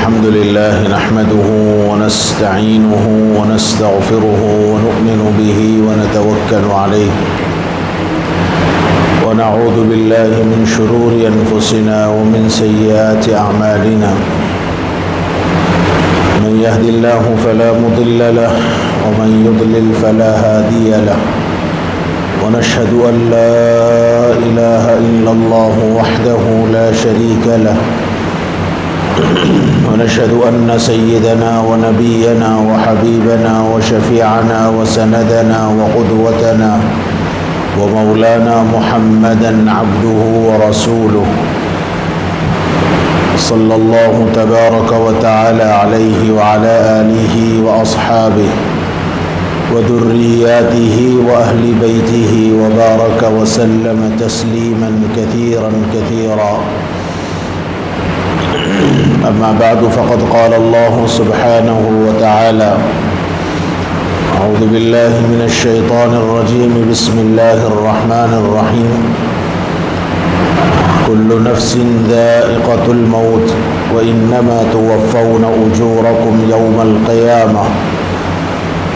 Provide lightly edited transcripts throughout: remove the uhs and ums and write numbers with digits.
الحمد لله نحمده ونستعينه ونستغفره ونؤمن به ونتوكل عليه ونعوذ بالله من شرور أنفسنا ومن سيئات أعمالنا من يهد الله فلا مضل له ومن يضلل فلا هادي له ونشهد أن لا إله إلا الله وحده لا شريك له ونشهد أن سيدنا ونبينا وحبيبنا وشفيعنا وسندنا وقدوتنا ومولانا محمدا عبده ورسوله صلى الله تبارك وتعالى عليه وعلى آله وأصحابه وذرياته وأهل بيته وبارك وسلم تسليما كثيرا كثيرا. أما بعد فقد قال الله سبحانه وتعالى: أعوذ بالله من الشيطان الرجيم بسم الله الرحمن الرحيم كل نفس ذائقة الموت وإنما توفون أجوركم يوم القيامة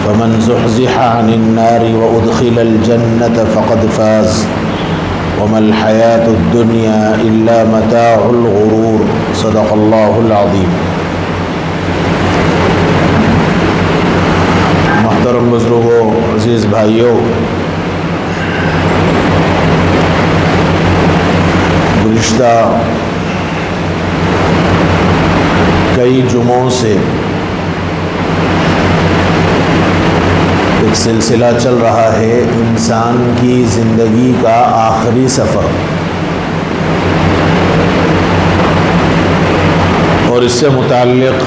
فمن زحزح عن النار وأدخل الجنة فقد فاز وما الحياة الدنيا إلا متاع الغرور. صدق الله العظيم. محترم بزرگوں، عزیز بھائیوں، گزشتہ کئی جمعوں سے ایک سلسلہ چل رہا ہے انسان کی زندگی کا آخری سفر، اور اس سے متعلق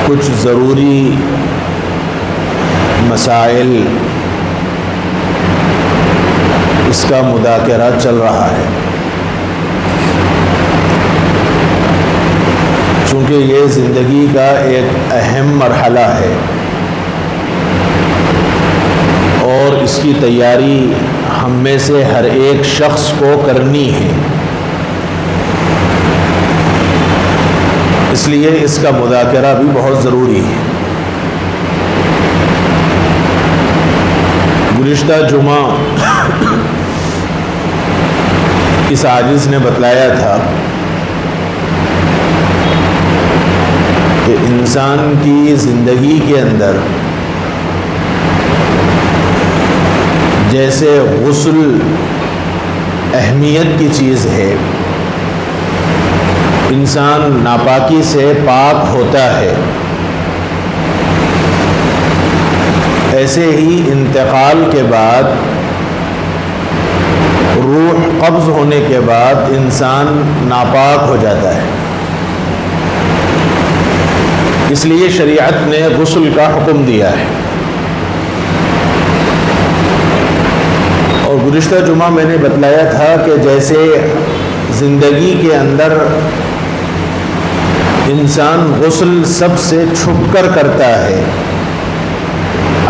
کچھ ضروری مسائل اس کا مذاکرہ چل رہا ہے. چونکہ یہ زندگی کا ایک اہم مرحلہ ہے اور اس کی تیاری ہم میں سے ہر ایک شخص کو کرنی ہے، اس لیے اس کا مذاکرہ بھی بہت ضروری ہے. گزشتہ جمعہ اس عاجز نے بتلایا تھا کہ انسان کی زندگی کے اندر جیسے غسل اہمیت کی چیز ہے، انسان ناپاکی سے پاک ہوتا ہے، ایسے ہی انتقال کے بعد، روح قبض ہونے کے بعد انسان ناپاک ہو جاتا ہے. اس لیے شریعت نے غسل کا حکم دیا ہے. اور گزشتہ جمعہ میں نے بتلایا تھا کہ جیسے زندگی کے اندر انسان غسل سب سے چھپ کر کرتا ہے،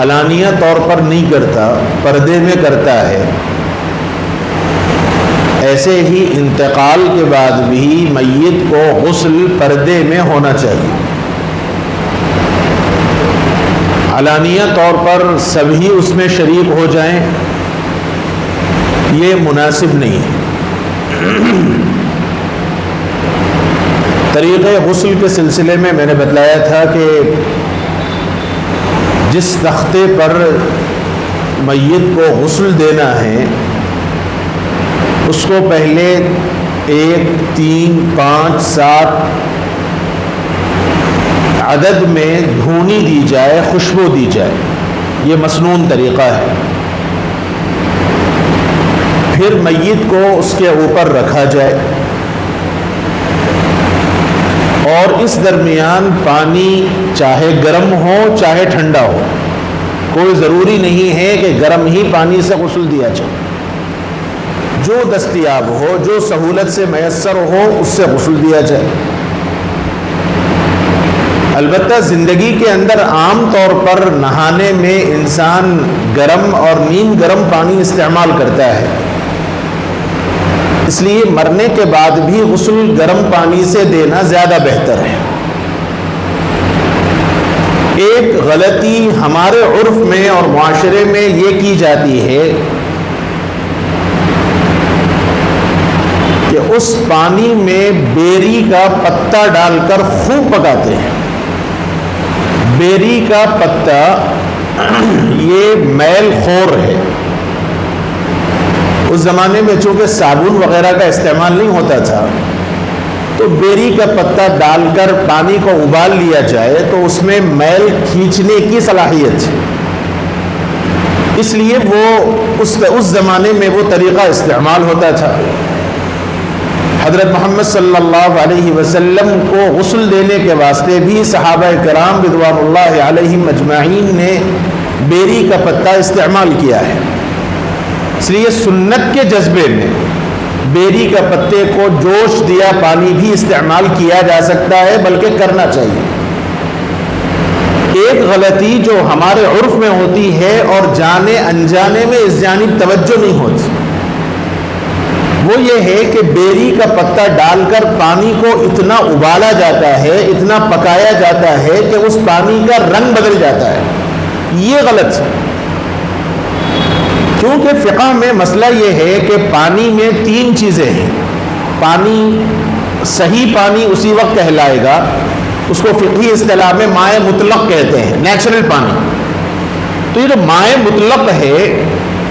علانیہ طور پر نہیں کرتا، پردے میں کرتا ہے، ایسے ہی انتقال کے بعد بھی میت کو غسل پردے میں ہونا چاہیے. علانیہ طور پر سبھی اس میں شریک ہو جائیں، یہ مناسب نہیں ہے. طریقہ غسل کے سلسلے میں نے بتلایا تھا کہ جس تختے پر میت کو غسل دینا ہے اس کو پہلے 1، 3، 5، 7 عدد میں دھونی دی جائے، خوشبو دی جائے. یہ مسنون طریقہ ہے. پھر میت کو اس کے اوپر رکھا جائے اور اس درمیان پانی چاہے گرم ہو چاہے ٹھنڈا ہو، کوئی ضروری نہیں ہے کہ گرم ہی پانی سے غسل دیا جائے، جو دستیاب ہو، جو سہولت سے میسر ہو اس سے غسل دیا جائے. البتہ زندگی کے اندر عام طور پر نہانے میں انسان گرم اور نیم گرم پانی استعمال کرتا ہے، اس لیے مرنے کے بعد بھی غسل گرم پانی سے دینا زیادہ بہتر ہے۔ ایک غلطی ہمارے عرف میں اور معاشرے میں یہ کی جاتی ہے کہ اس پانی میں بیری کا پتا ڈال کر خوب پکاتے ہیں۔ بیری کا پتا یہ میل خور ہے۔ اس زمانے میں چونکہ صابن وغیرہ کا استعمال نہیں ہوتا تھا تو بیری کا پتا ڈال کر پانی کو ابال لیا جائے تو اس میں میل کھینچنے کی صلاحیت ہے، اس لیے وہ اس زمانے میں وہ طریقہ استعمال ہوتا تھا۔ حضرت محمد صلی اللہ علیہ وسلم کو غسل دینے کے واسطے بھی صحابہ کرام رضوان اللہ علیہم اجمعین نے بیری کا پتا استعمال کیا ہے۔ اس لیے سنت کے جذبے میں بیری کا پتے کو جوش دیا پانی بھی استعمال کیا جا سکتا ہے، بلکہ کرنا چاہیے۔ ایک غلطی جو ہمارے عرف میں ہوتی ہے اور جانے انجانے میں اس جانب توجہ نہیں ہوتی، وہ یہ ہے کہ بیری کا پتا ڈال کر پانی کو اتنا ابالا جاتا ہے، اتنا پکایا جاتا ہے کہ اس پانی کا رنگ بدل جاتا ہے۔ یہ غلط ہے، کیونکہ فقہ میں مسئلہ یہ ہے کہ پانی میں 3 چیزیں ہیں۔ پانی، صحیح پانی اسی وقت کہلائے گا، اس کو فقہی اصطلاح میں مائع مطلق کہتے ہیں، نیچرل پانی۔ تو یہ جو مائع مطلق ہے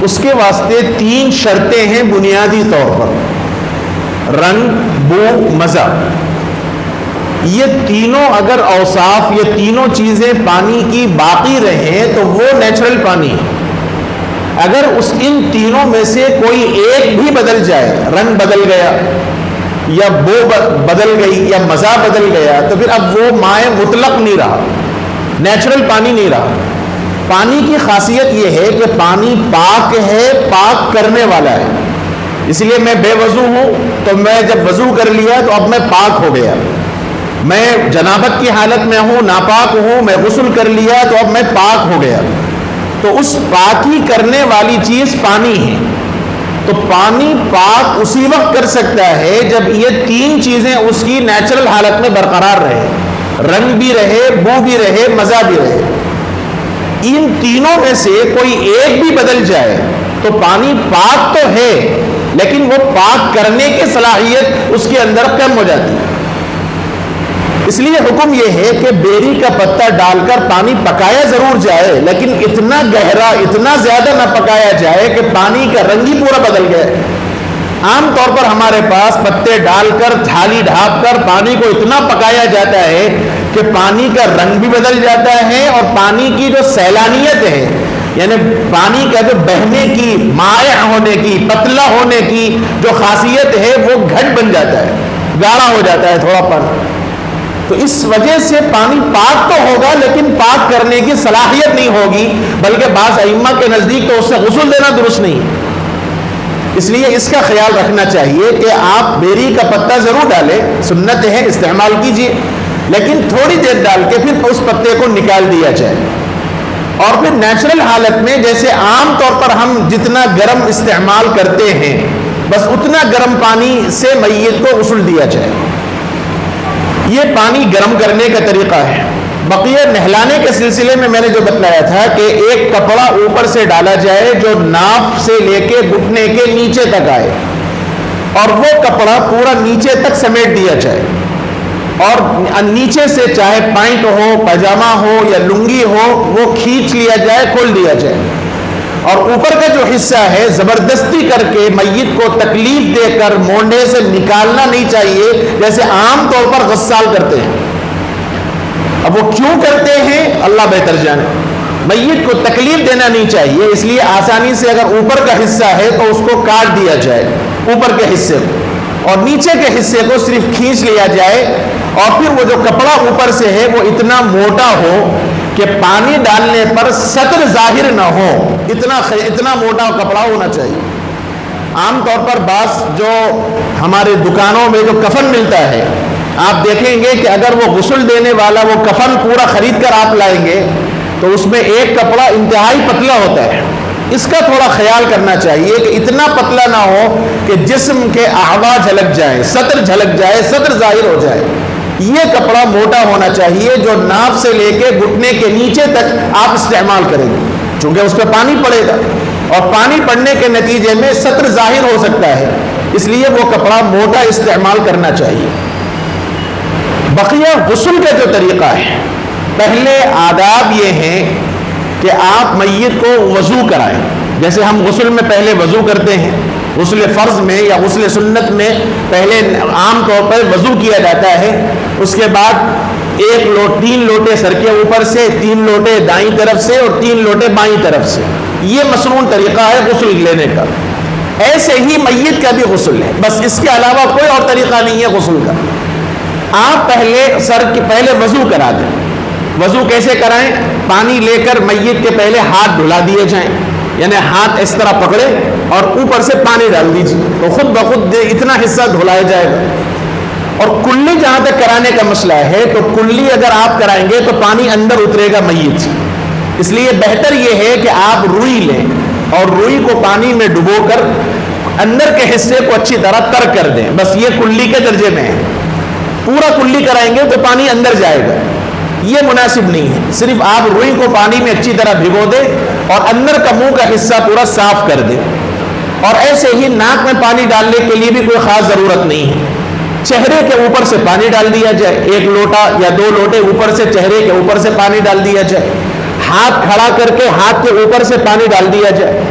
اس کے واسطے 3 شرطیں ہیں بنیادی طور پر: رنگ، بو، مزہ۔ یہ تینوں اگر اوصاف، یہ تینوں چیزیں پانی کی باقی رہیں تو وہ نیچرل پانی ہے۔ اگر ان تینوں میں سے کوئی ایک بھی بدل جائے، رنگ بدل گیا یا بو بدل گئی یا مزہ بدل گیا، تو پھر اب وہ مائع مطلق نہیں رہا، نیچرل پانی نہیں رہا۔ پانی کی خاصیت یہ ہے کہ پانی پاک ہے، پاک کرنے والا ہے۔ اس لیے میں بے وضو ہوں تو میں جب وضو کر لیا تو اب میں پاک ہو گیا۔ میں جنابت کی حالت میں ہوں، ناپاک ہوں، میں غسل کر لیا تو اب میں پاک ہو گیا۔ تو اس پاکی کرنے والی چیز پانی ہے۔ تو پانی پاک اسی وقت کر سکتا ہے جب یہ 3 چیزیں اس کی نیچرل حالت میں برقرار رہے، رنگ بھی رہے، بو بھی رہے، مزہ بھی رہے۔ ان تینوں میں سے کوئی ایک بھی بدل جائے تو پانی پاک تو ہے لیکن وہ پاک کرنے کی صلاحیت اس کے اندر کم ہو جاتی ہے۔ اس لیے حکم یہ ہے کہ بیری کا پتا ڈال کر پانی پکایا ضرور جائے، لیکن اتنا گہرا، اتنا زیادہ نہ پکایا جائے کہ پانی کا رنگ ہی پورا بدل گئے۔ عام طور پر ہمارے پاس پتے ڈال کر، تھالی ڈھانپ کر پانی کو اتنا پکایا جاتا ہے کہ پانی کا رنگ بھی بدل جاتا ہے اور پانی کی جو سیلانیت ہے، یعنی پانی کا جو بہنے کی، مائع ہونے کی، پتلا ہونے کی جو خاصیت ہے وہ گھٹ بن جاتا ہے، گاڑھا ہو جاتا ہے تھوڑا پن۔ تو اس وجہ سے پانی پاک تو ہوگا لیکن پاک کرنے کی صلاحیت نہیں ہوگی، بلکہ بعض ائمہ کے نزدیک تو اس سے غسل دینا درست نہیں۔ اس لیے اس کا خیال رکھنا چاہیے کہ آپ بیری کا پتا ضرور ڈالیں، سنت ہے، استعمال کیجیے، لیکن تھوڑی دیر ڈال کے پھر اس پتے کو نکال دیا جائے۔ اور پھر نیچرل حالت میں جیسے عام طور پر ہم جتنا گرم استعمال کرتے ہیں بس اتنا گرم پانی سے میت کو غسل دیا جائے۔ یہ پانی گرم کرنے کا طریقہ ہے۔ بقیہ نہلانے کے سلسلے میں نے جو بتلایا تھا کہ ایک کپڑا اوپر سے ڈالا جائے جو ناف سے لے کے گھٹنے کے نیچے تک آئے، اور وہ کپڑا پورا نیچے تک سمیٹ دیا جائے، اور نیچے سے چاہے پینٹ ہو، پاجامہ ہو یا لنگی ہو وہ کھینچ لیا جائے، کھول دیا جائے، اور اوپر کا جو حصہ ہے زبردستی کر کے میت کو تکلیف دے کر مونڈے سے نکالنا نہیں چاہیے جیسے عام طور پر غسال کرتے ہیں۔ اب وہ کیوں کرتے ہیں اللہ بہتر جانے۔ میت کو تکلیف دینا نہیں چاہیے، اس لیے آسانی سے اگر اوپر کا حصہ ہے تو اس کو کاٹ دیا جائے، اوپر کے حصے کو، اور نیچے کے حصے کو صرف کھینچ لیا جائے، اور پھر وہ جو کپڑا اوپر سے ہے وہ اتنا موٹا ہو کہ پانی ڈالنے پر سطر ظاہر نہ ہو، اتنا موٹا کپڑا ہونا چاہیے۔ عام طور پر بعض جو ہمارے دکانوں میں جو کفن ملتا ہے آپ دیکھیں گے کہ اگر وہ غسل دینے والا وہ کفن پورا خرید کر آپ لائیں گے تو اس میں ایک کپڑا انتہائی پتلا ہوتا ہے۔ اس کا تھوڑا خیال کرنا چاہیے کہ اتنا پتلا نہ ہو کہ جسم کے اعضاء جھلک جائے، سطر جھلک جائے، سطر ظاہر ہو جائے. یہ کپڑا موٹا ہونا چاہیے جو ناف سے لے کے گھٹنے کے نیچے تک آپ استعمال کریں گے، چونکہ اس پہ پانی پڑے گا اور پانی پڑنے کے نتیجے میں سطر ظاہر ہو سکتا ہے، اس لیے وہ کپڑا موٹا استعمال کرنا چاہیے. بقیہ غسل کا جو طریقہ ہے، پہلے آداب یہ ہیں کہ آپ میت کو وضو کرائیں. جیسے ہم غسل میں پہلے وضو کرتے ہیں، غسل فرض میں یا غسل سنت میں پہلے عام طور پر وضو کیا جاتا ہے. اس کے بعد 3 لوٹے سر کے اوپر سے، 3 لوٹے دائیں طرف سے اور 3 لوٹے بائیں طرف سے. یہ مسنون طریقہ ہے غسل لینے کا. ایسے ہی میت کا بھی غسل ہے، بس اس کے علاوہ کوئی اور طریقہ نہیں ہے غسل کا. آپ پہلے وضو کرا دیں. وضو کیسے کرائیں؟ پانی لے کر میت کے پہلے ہاتھ دھلا دیے جائیں، یعنی ہاتھ اس طرح پکڑے اور اوپر سے پانی ڈال دیجیے تو خود بخود اتنا حصہ دھلایا جائے گا. اور کلی جہاں تک کرانے کا مسئلہ ہے تو کلی اگر آپ کرائیں گے تو پانی اندر اترے گا میت سے، اس لیے بہتر یہ ہے کہ آپ روئی لیں اور روئی کو پانی میں ڈبو کر اندر کے حصے کو اچھی طرح تر کر دیں. بس یہ کلی کے درجے میں ہے. پورا کلی کرائیں گے تو پانی اندر جائے گا، یہ مناسب نہیں ہے. صرف آپ روئی کو پانی میں اچھی طرح بھگو دیں اور اندر کا منہ کا حصہ پورا صاف کر دیں. اور ایسے ہی ناک میں پانی ڈالنے کے لیے بھی کوئی خاص ضرورت نہیں ہے. چہرے کے اوپر سے پانی ڈال دیا جائے، 1 لوٹا یا 2 لوٹے اوپر سے چہرے کے اوپر سے پانی ڈال دیا جائے. ہاتھ کھڑا کر کے ہاتھ کے اوپر سے پانی ڈال دیا جائے،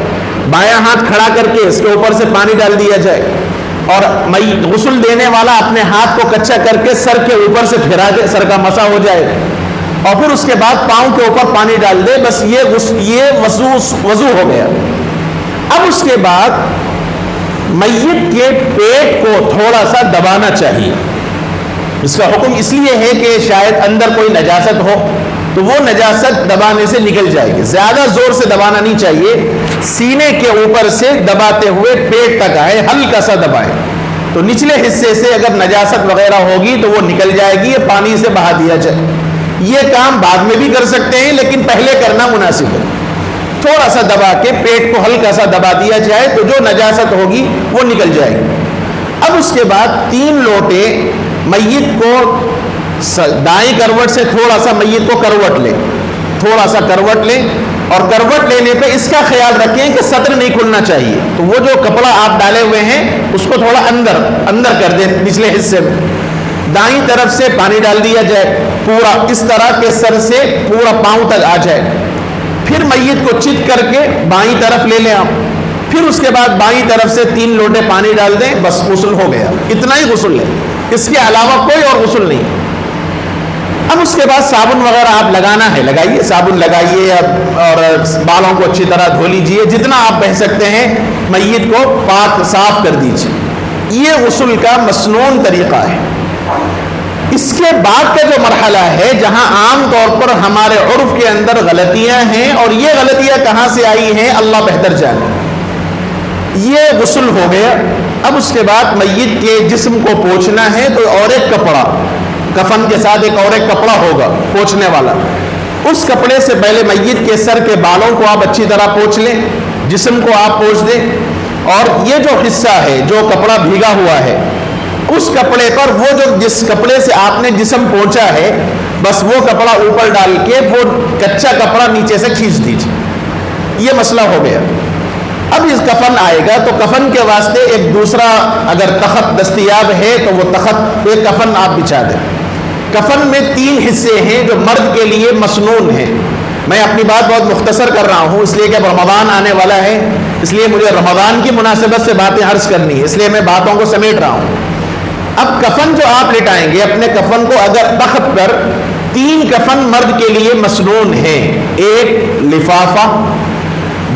بایاں ہاتھ کھڑا کر کے اس کے اوپر سے پانی ڈال دیا جائے. اور غسل دینے والا اپنے ہاتھ کو کچا کر کے سر کے اوپر سے پھرا دے، سر کا مسا ہو جائے اور پھر اس کے بعد پاؤں کے اوپر پانی ڈال دے. بس یہ وضو ہو گیا. اب اس کے بعد میت کے پیٹ کو تھوڑا سا دبانا چاہیے. اس کا حکم اس لیے ہے کہ شاید اندر کوئی نجاست ہو تو وہ نجاست دبانے سے نکل جائے گی. زیادہ زور سے دبانا نہیں چاہیے، سینے کے اوپر سے دباتے ہوئے پیٹ تک آئے، ہلکا سا دبائیں تو نچلے حصے سے اگر نجاست وغیرہ ہوگی تو وہ نکل جائے گی، یہ پانی سے بہا دیا جائے. یہ کام بعد میں بھی کر سکتے ہیں لیکن پہلے کرنا مناسب ہے. تھوڑا سا دبا کے پیٹ کو ہلکا سا دبا دیا جائے تو جو نجاست ہوگی وہ نکل جائے گی. اب اس کے بعد 3 لوٹے میت کو دائیں کروٹ سے تھوڑا سا میت کو کروٹ لیں، تھوڑا سا کروٹ لیں اور کروٹ لینے پہ اس کا خیال رکھیں کہ سطر نہیں کھلنا چاہیے. تو وہ جو کپڑا آپ ڈالے ہوئے ہیں اس کو تھوڑا اندر کر دیں نچلے حصے میں. دائیں طرف سے پانی ڈال دیا جائے پورا اس طرح کہ سر سے پورا پاؤں تک آ جائے. پھر میت کو چت کر کے بائیں طرف لے لیں آپ. پھر اس کے بعد بائیں طرف سے 3 لوٹے پانی ڈال دیں، بس غسل ہو گیا. اتنا ہی غسل ہے، اس کے علاوہ کوئی اور غسل نہیں. اب اس کے بعد صابن وغیرہ آپ لگانا ہے لگائیے، صابن لگائیے اور بالوں کو اچھی طرح دھو لیجیے، جتنا آپ بہہ سکتے ہیں میت کو پاک صاف کر دیجیے. یہ غسل کا مسنون طریقہ ہے. اس کے بعد کا جو مرحلہ ہے جہاں عام طور پر ہمارے عرف کے اندر غلطیاں ہیں اور یہ غلطیاں کہاں سے آئی ہیں اللہ بہتر جانے. یہ غسل ہو گیا. اب اس کے بعد میت کے جسم کو پوچھنا ہے تو اور ایک کپڑا، کفن کے ساتھ ایک اور ایک کپڑا ہوگا پوچھنے والا. اس کپڑے سے پہلے میت کے سر کے بالوں کو آپ اچھی طرح پوچھ لیں، جسم کو آپ پوچھ دیں اور یہ جو حصہ ہے جو کپڑا بھیگا ہوا ہے اس کپڑے پر وہ جو جس کپڑے سے آپ نے جسم پوچھا ہے بس وہ کپڑا اوپر ڈال کے وہ کچا کپڑا نیچے سے کھینچ دیجیے. یہ مسئلہ ہو گیا. اب اس کفن آئے گا تو کفن کے واسطے ایک دوسرا اگر تخت دستیاب ہے تو وہ تخت ایک کفن آپ بچھا دیں. کفن میں 3 حصے ہیں جو مرد کے لیے مسنون ہیں. میں اپنی بات بہت مختصر کر رہا ہوں اس لیے کہ اب رمضان آنے والا ہے، اس لیے مجھے رمضان کی مناسبت سے باتیں عرض کرنی ہے، اس لیے میں باتوں کو سمیٹ رہا ہوں. اب کفن جو آپ لٹائیں گے اپنے کفن کو اگر تخت پر 3 کفن مرد کے لیے مسنون ہیں. ایک لفافہ،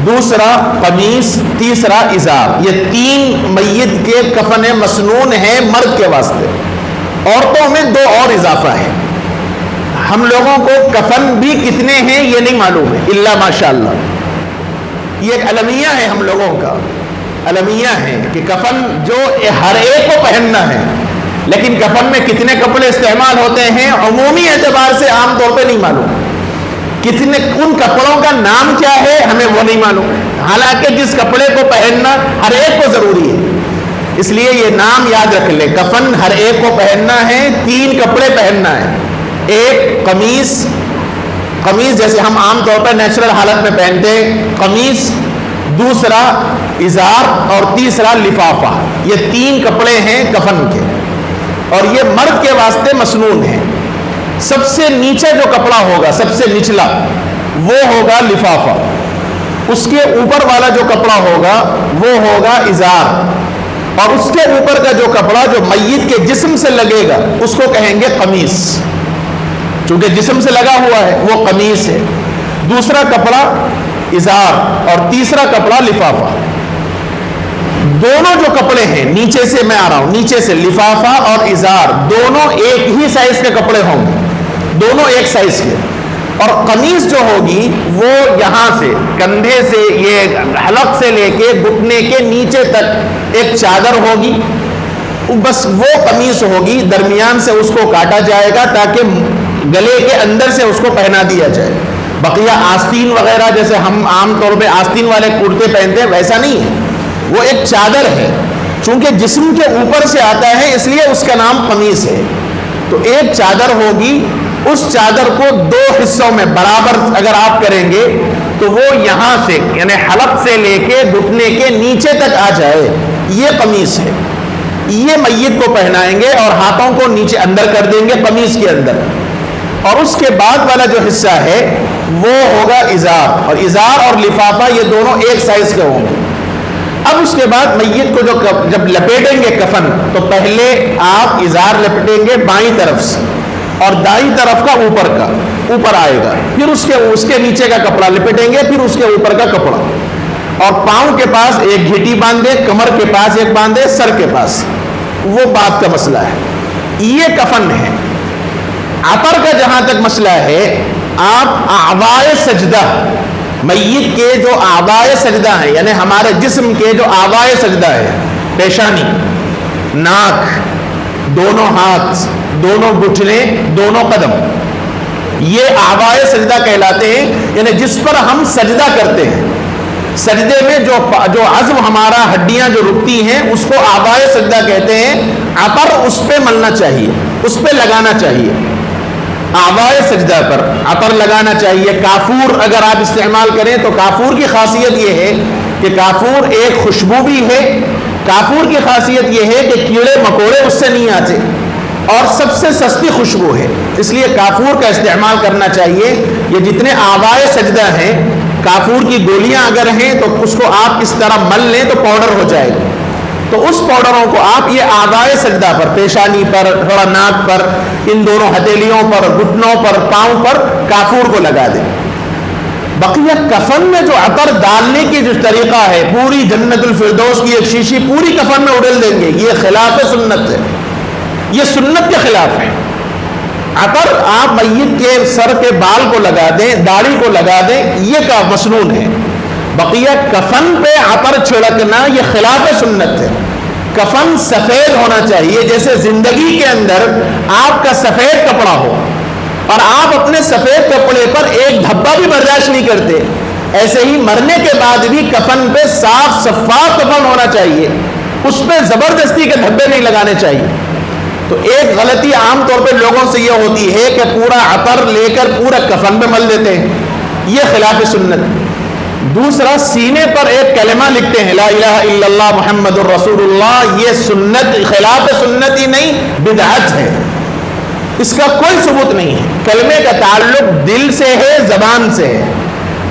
دوسرا قمیص، تیسرا ازار. یہ 3 میت کے کفن مسنون ہیں مرد کے واسطے. عورتوں میں 2 اور اضافہ ہے. ہم لوگوں کو کفن بھی کتنے ہیں یہ نہیں معلوم ہے الا ماشاءاللہ. یہ ایک المیہ ہے ہم لوگوں کا، المیہ ہے کہ کفن جو ہر ایک کو پہننا ہے، لیکن کفن میں کتنے کپڑے استعمال ہوتے ہیں عمومی اعتبار سے عام طور پہ نہیں معلوم. کتنے ان کپڑوں کا نام کیا ہے ہمیں وہ نہیں معلوم، حالانکہ جس کپڑے کو پہننا ہر ایک کو ضروری ہے. اس لیے یہ نام یاد رکھ لے، کفن ہر ایک کو پہننا ہے، 3 کپڑے پہننا ہے، ایک قمیص جیسے ہم عام طور پر نیچرل حالت میں پہنتے ہیں قمیص، دوسرا ازار اور تیسرا لفافہ، یہ 3 کپڑے ہیں کفن کے، اور یہ مرد کے واسطے مسنون ہے۔ سب سے نیچے جو کپڑا ہوگا، سب سے نچلا، وہ ہوگا لفافہ، اس کے اوپر والا جو کپڑا ہوگا وہ ہوگا ازار، اور اس کے اوپر کا جو کپڑا جو میت کے جسم سے لگے گا اس کو کہیں گے قمیص، چونکہ جسم سے لگا ہوا ہے وہ قمیص ہے۔ دوسرا کپڑا ازار اور تیسرا کپڑا لفافہ۔ دونوں جو کپڑے ہیں، نیچے سے میں آ رہا ہوں، نیچے سے لفافہ اور ازار دونوں ایک ہی سائز کے کپڑے ہوں گے، دونوں ایک سائز کے، اور قمیص جو ہوگی وہ یہاں سے کندھے سے یہ حلق سے لے کے گھٹنے کے نیچے تک ایک چادر ہوگی، بس وہ قمیص ہوگی، درمیان سے اس کو کاٹا جائے گا تاکہ گلے کے اندر سے اس کو پہنا دیا جائے۔ بقیہ آستین وغیرہ جیسے ہم عام طور پہ آستین والے کرتے پہنتے ہیں ویسا نہیں ہے، وہ ایک چادر ہے، چونکہ جسم کے اوپر سے آتا ہے اس لیے اس کا نام قمیص ہے۔ تو ایک چادر ہوگی، اس چادر کو 2 حصوں میں برابر اگر آپ کریں گے تو وہ یہاں سے یعنی حلق سے لے کے گھٹنے کے نیچے تک آ جائے، یہ قمیص ہے۔ یہ میت کو پہنائیں گے اور ہاتھوں کو نیچے اندر کر دیں گے قمیص کے اندر، اور اس کے بعد والا جو حصہ ہے وہ ہوگا ازار، اور ازار اور لفافہ یہ دونوں ایک سائز کے ہوں گے۔ اب اس کے بعد میت کو جب لپیٹیں گے کفن تو پہلے آپ ازار لپٹیں گے بائیں طرف سے، اور دائیں طرف کا اوپر آئے گا، پھر اس کے نیچے کا کپڑا لپٹیں گے، پھر اس کے اوپر کا کپڑا، اور پاؤں کے پاس ایک گھٹی باندھے، کمر کے پاس ایک باندھے، سر کے پاس، وہ بات کا مسئلہ ہے۔ یہ کفن ہے۔ عطر کا جہاں تک مسئلہ ہے، آپ اعضائے سجدہ، میت کے جو اعضائے سجدہ ہیں یعنی ہمارے جسم کے جو اعضائے سجدہ ہیں، پیشانی، ناک، دونوں ہاتھ، دونوں گھٹنے، دونوں قدم، یہ اعضائے سجدہ کہلاتے ہیں، یعنی جس پر ہم سجدہ کرتے ہیں۔ سجدے میں جو عظم ہمارا ہڈیاں جو رکتی ہیں اس کو اعضائے سجدہ کہتے ہیں۔ عطر اس پہ ملنا چاہیے، اس پہ لگانا چاہیے، اعضائے سجدہ پر عطر لگانا چاہیے۔ کافور اگر آپ استعمال کریں تو کافور کی خاصیت یہ ہے کہ کافور ایک خوشبو بھی ہے، کافور کی خاصیت یہ ہے کہ کیڑے مکوڑے اس سے نہیں آتے، اور سب سے سستی خوشبو ہے، اس لیے کافور کا استعمال کرنا چاہیے۔ یہ جتنے اعضائے سجدہ ہیں، کافور کی گولیاں اگر ہیں تو اس کو آپ اس طرح مل لیں تو پاؤڈر ہو جائے گا، تو اس پاؤڈروں کو آپ یہ اعضائے سجدہ پر، پیشانی پر، تھوڑا ناک پر، ان دونوں ہتھیلیوں پر، گھٹنوں پر، پاؤں پر کافور کو لگا دیں۔ بقیہ کفن میں جو عطر ڈالنے کی جو طریقہ ہے، پوری جنت الفردوس کی ایک شیشی پوری کفن میں اڈل دیں گے، یہ خلاف سنت ہے، یہ سنت کے خلاف ہے۔ عطر آپ میت کے سر کے بال کو لگا دیں، داڑھی کو لگا دیں، یہ کا مسنون ہے۔ بقیہ کفن پہ عطر چھڑکنا یہ خلاف سنت ہے۔ کفن سفید ہونا چاہیے، جیسے زندگی کے اندر آپ کا سفید کپڑا ہو اور آپ اپنے سفید کپڑے پر ایک دھبا بھی برداشت نہیں کرتے، ایسے ہی مرنے کے بعد بھی کفن پہ صاف شفاف کفن ہونا چاہیے، اس پہ زبردستی کے دھبے نہیں لگانے چاہیے۔ تو ایک غلطی عام طور پہ لوگوں سے یہ ہوتی ہے کہ پورا عطر لے کر پورا کفن پہ مل دیتے ہیں، یہ خلاف سنت۔ دوسرا، سینے پر ایک کلمہ لکھتے ہیں، لا الہ الا اللہ محمد الرسول اللہ، یہ سنت، خلاف سنت ہی نہیں، بدعت ہے، اس کا کوئی ثبوت نہیں ہے۔ کلمے کا تعلق دل سے ہے، زبان سے ہے۔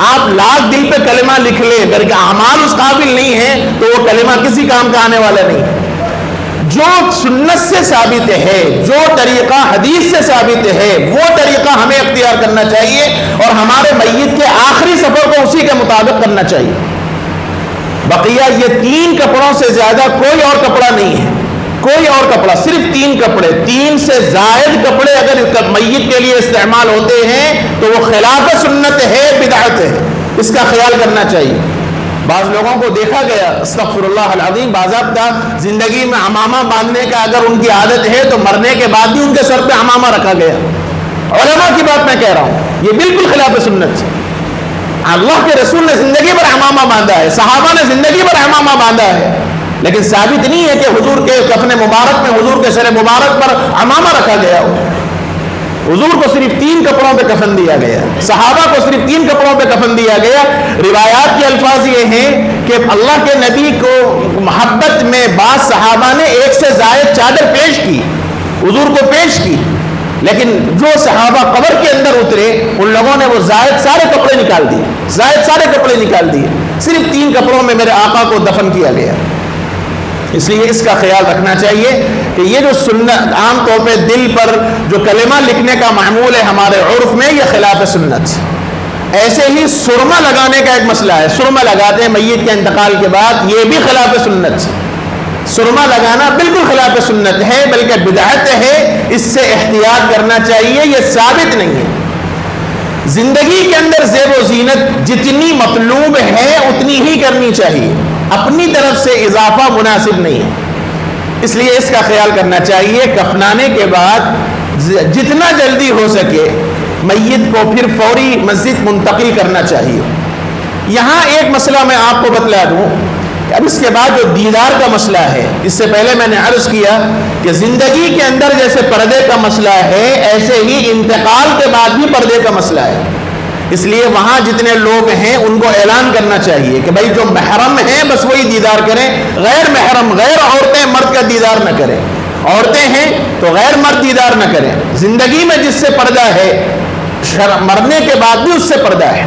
آپ لاکھ دل پہ کلمہ لکھ لیں، اگر اعمال اس قابل نہیں ہے تو وہ کلمہ کسی کام کا آنے والا نہیں ہے۔ جو سنت سے ثابت ہے، جو طریقہ حدیث سے ثابت ہے، وہ طریقہ ہمیں اختیار کرنا چاہیے، اور ہمارے میت کے آخری سفر کو اسی کے مطابق کرنا چاہیے۔ بقیہ یہ 3 کپڑوں سے زیادہ کوئی اور کپڑا نہیں ہے، کوئی اور کپڑا، صرف 3 کپڑے، 3 سے زائد کپڑے اگر میت کے لیے استعمال ہوتے ہیں تو وہ خلاف سنت ہے، بدعت ہے، اس کا خیال کرنا چاہیے۔ بعض لوگوں کو دیکھا گیا، استغفر اللہ العظیم، باضابطہ زندگی میں عمامہ باندھنے کا اگر ان کی عادت ہے تو مرنے کے بعد بھی ان کے سر پہ عمامہ رکھا گیا۔ علماء کی بات میں کہہ رہا ہوں، یہ بالکل خلاف سنت ہے۔ اللہ کے رسول نے زندگی پر عمامہ باندھا ہے، صحابہ نے زندگی پر عمامہ باندھا ہے، لیکن ثابت نہیں ہے کہ حضور کے کفن مبارک میں حضور کے سر مبارک پر عمامہ رکھا گیا ہو. حضور کو صرف 3 کپڑوں پہ کفن دیا گیا, صحابہ کو صرف 3 کپڑوں پہ کفن دیا گیا. روایات کے الفاظ یہ ہیں کہ اللہ کے نبی کو محبت میں بعض صحابہ نے 1 سے زائد چادر پیش کی, حضور کو پیش کی, لیکن جو صحابہ قبر کے اندر اترے ان لوگوں نے وہ زائد سارے کپڑے نکال دیے, زائد سارے کپڑے نکال دیے. صرف 3 کپڑوں میں میرے آقا کو دفن کیا گیا. اس لیے اس کا خیال رکھنا چاہیے کہ یہ جو سنت عام طور پہ دل پر جو کلمہ لکھنے کا معمول ہے ہمارے عرف میں, یہ خلاف سنت. ایسے ہی سرما لگانے کا ایک مسئلہ ہے, سرما لگاتے ہیں میت کے انتقال کے بعد, یہ بھی خلاف سنت. سرما لگانا بالکل خلاف سنت ہے, بلکہ بدعت ہے, اس سے احتیاط کرنا چاہیے, یہ ثابت نہیں ہے. زندگی کے اندر زیب و زینت جتنی مطلوب ہے اتنی ہی کرنی چاہیے, اپنی طرف سے اضافہ مناسب نہیں ہے. اس لیے اس کا خیال کرنا چاہیے. کفنانے کے بعد جتنا جلدی ہو سکے میت کو پھر فوری مسجد منتقل کرنا چاہیے. یہاں ایک مسئلہ میں آپ کو بتلا دوں. اب اس کے بعد جو دیدار کا مسئلہ ہے, اس سے پہلے میں نے عرض کیا کہ زندگی کے اندر جیسے پردے کا مسئلہ ہے, ایسے ہی انتقال کے بعد بھی پردے کا مسئلہ ہے. اس لیے وہاں جتنے لوگ ہیں ان کو اعلان کرنا چاہیے کہ بھائی جو محرم ہیں بس وہی دیدار کریں, غیر محرم غیر عورتیں مرد کا دیدار نہ کریں. عورتیں ہیں تو غیر مرد دیدار نہ کریں. زندگی میں جس سے پردہ ہے مرنے کے بعد بھی اس سے پردہ ہے.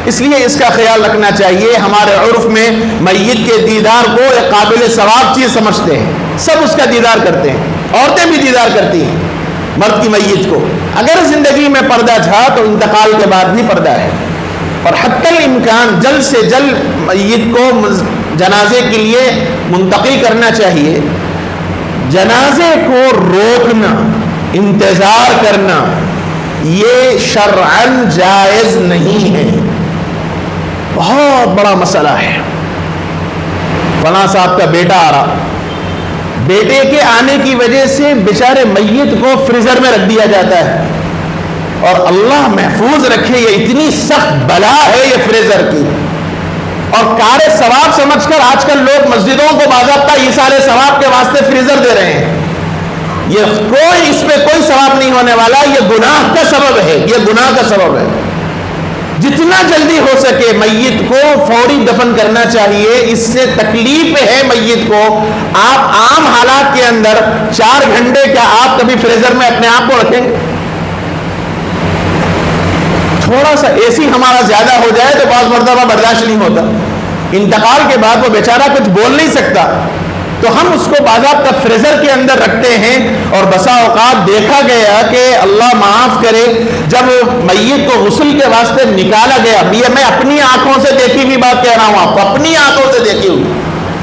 اس لیے اس کا خیال رکھنا چاہیے. ہمارے عرف میں میت کے دیدار کو ایک قابل ثواب چیز سمجھتے ہیں, سب اس کا دیدار کرتے ہیں. عورتیں بھی دیدار کرتی ہیں مرد کی میت کو. اگر زندگی میں پردہ تھا تو انتقال کے بعد بھی پردہ ہے. اور حتی الامکان جلد سے جلد میت کو جنازے کے لیے منتقل کرنا چاہیے. جنازے کو روکنا, انتظار کرنا, یہ شرعاً جائز نہیں ہے. بہت بڑا مسئلہ ہے. فلاں صاحب کا بیٹا آ رہا, بیٹے کے آنے کی وجہ سے بیچارے میت کو فریزر میں رکھ دیا جاتا ہے, اور اللہ محفوظ رکھے یہ اتنی سخت بلا ہے یہ فریزر کی. اور کار ثواب سمجھ کر آج کل لوگ مسجدوں کو باضابطہ ایصال ثواب کے واسطے فریزر دے رہے ہیں. یہ کوئی اس پہ کوئی ثواب نہیں ہونے والا, یہ گناہ کا سبب ہے, یہ گناہ کا سبب ہے. جتنا جلدی ہو سکے میت کو فوری دفن کرنا چاہیے. اس سے تکلیف ہے میت کو. آپ عام حالات کے اندر 4 گھنٹے کیا آپ کبھی فریزر میں اپنے آپ کو رکھیں گے؟ تھوڑا سا اے سی ہمارا زیادہ ہو جائے تو بعض مرتبہ برداشت نہیں ہوتا. انتقال کے بعد وہ بیچارہ کچھ بول نہیں سکتا, تو ہم اس کو باضابطہ فریزر کے اندر رکھتے ہیں. اور بسا اوقات دیکھا گیا کہ اللہ معاف کرے جب میت کو غسل کے واسطے نکالا گیا, یہ میں اپنی آنکھوں سے دیکھی ہوئی بات کہہ رہا ہوں آپ کو, اپنی آنکھوں سے دیکھی ہوئی,